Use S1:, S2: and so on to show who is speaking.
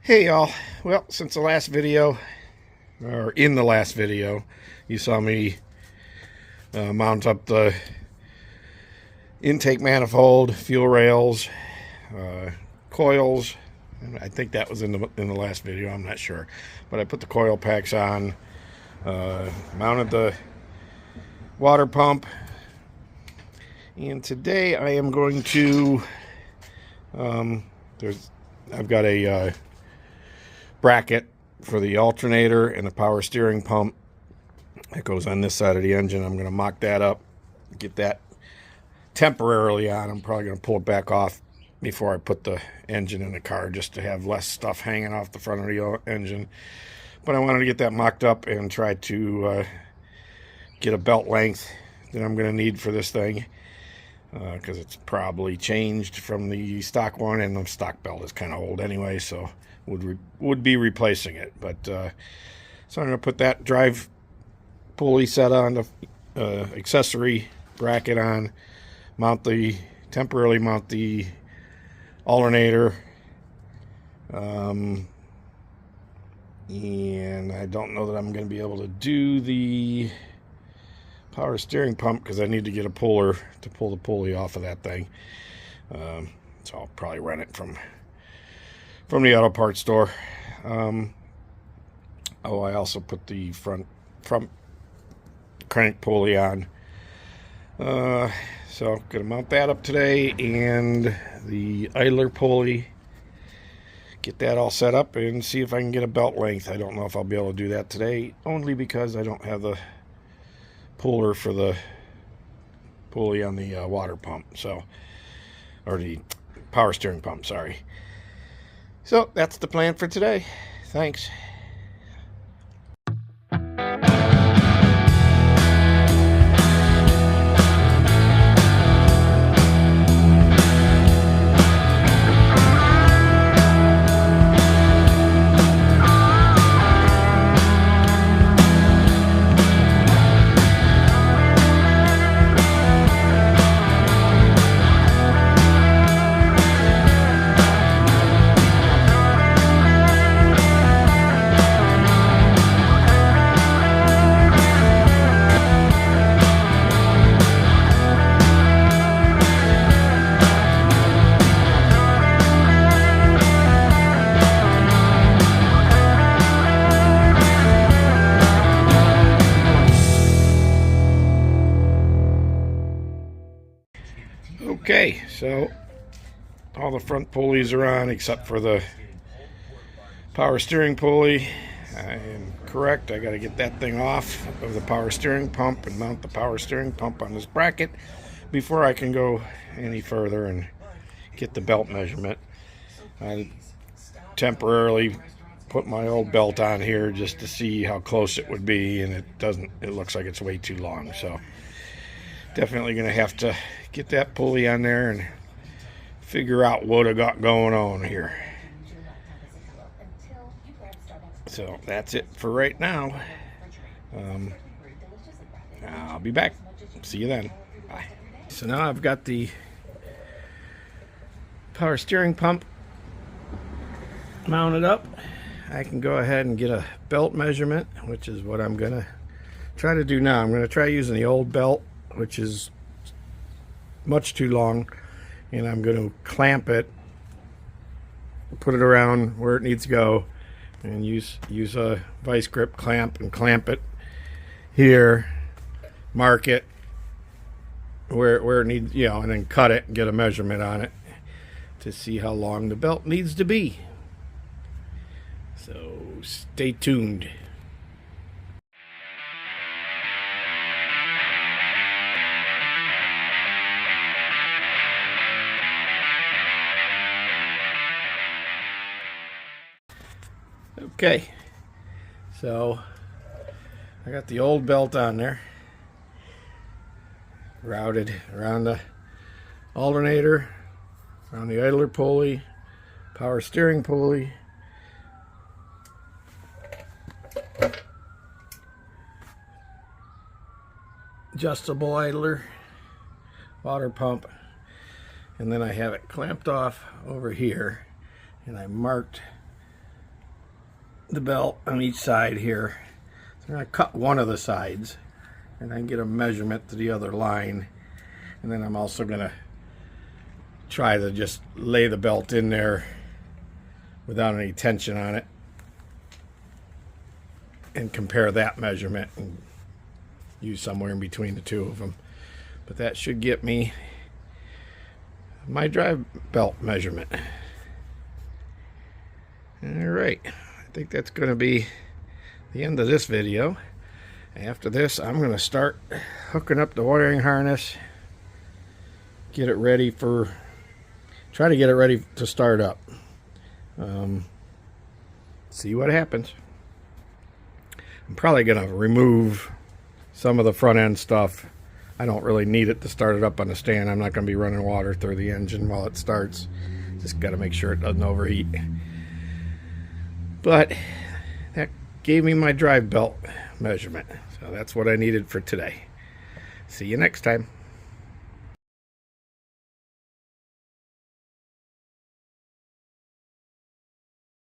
S1: Hey y'all, well, since the last video, or in the last video, you saw me mount up the intake manifold, fuel rails, coils. I think that was in the last video, I'm not sure. But I put the coil packs on, mounted the water pump, and today I am going to, I've got a bracket for the alternator and the power steering pump that goes on this side of the engine. I'm going to mock that up, get that temporarily on. I'm probably going to pull it back off before I put the engine in the car, just to have less stuff hanging off the front of the engine. But I wanted to get that mocked up and try to get a belt length that I'm going to need for this thing, because it's probably changed from the stock one, and the stock belt is kind of old anyway, so would be replacing it. But so I'm going to put that drive pulley set on, the accessory bracket on, temporarily mount the alternator, and I don't know that I'm going to be able to do the power steering pump because I need to get a puller to pull the pulley off of that thing. So I'll probably rent it from the auto parts store. I also put the front crank pulley on. So I'm gonna mount that up today, and the idler pulley, get that all set up and see if I can get a belt length. I don't know if I'll be able to do that today, only because I don't have the puller for the pulley on the water pump, or the power steering pump, sorry. So that's the plan for today. Thanks. Okay, so all the front pulleys are on except for the power steering pulley. I am correct. I got to get that thing off of the power steering pump and mount the power steering pump on this bracket before I can go any further and get the belt measurement. I temporarily put my old belt on here just to see how close it would be, and it looks like it's way too long. So definitely going to have to get that pulley on there and figure out what I got going on here. So that's it for right now. I'll be back. See you then. Bye. So now I've got the power steering pump mounted up. I can go ahead and get a belt measurement, which is what I'm going to try to do now. I'm going to try using the old belt, which is much too long, and I'm going to clamp it, put it around where it needs to go, and use a vice grip clamp and clamp it here, mark it where it needs, and then cut it and get a measurement on it to see how long the belt needs to be. So stay tuned. Okay, so I got the old belt on there, routed around the alternator, around the idler pulley, power steering pulley, adjustable idler, water pump, and then I have it clamped off over here, and I marked the belt on each side here. So I'm going to cut one of the sides and then get a measurement to the other line. And then I'm also going to try to just lay the belt in there without any tension on it and compare that measurement and use somewhere in between the two of them. But that should get me my drive belt measurement. Alright, I think that's going to be the end of this video. After this, I'm going to start hooking up the wiring harness, get it ready for, try to get it ready to start up. See what happens. I'm probably going to remove some of the front end stuff. I don't really need it to start it up on the stand. I'm not going to be running water through the engine while it starts. Just got to make sure it doesn't overheat. But that gave me my drive belt measurement. So that's what I needed for today. See you next time.